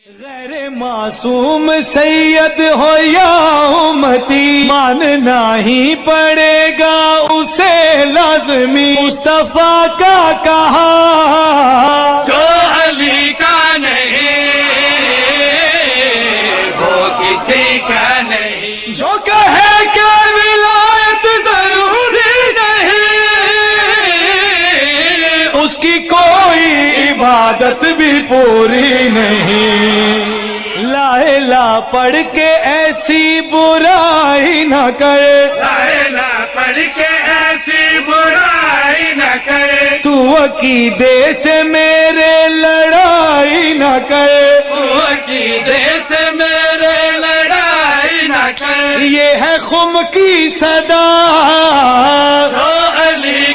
غیر معصوم سید ہو یا امتی، ماننا ہی پڑے گا اسے لازمی، مصطفیٰ کا کہا جو علی کا نہیں وہ کسی کا نہیں، جو کہے کہ ولایت ضروری نہیں اس کی کوئی عبادت بھی پوری نہیں۔ لا الہ پڑھ کے ایسی برائی نہ کرے، لا الہ پڑھ کے ایسی برائی نہ کرے، تو عقیدے سے میرے لڑائی نہ کرے، وہ عقیدے سے میرے لڑائی نہ کرے، یہ ہے خم کی صدا جو علی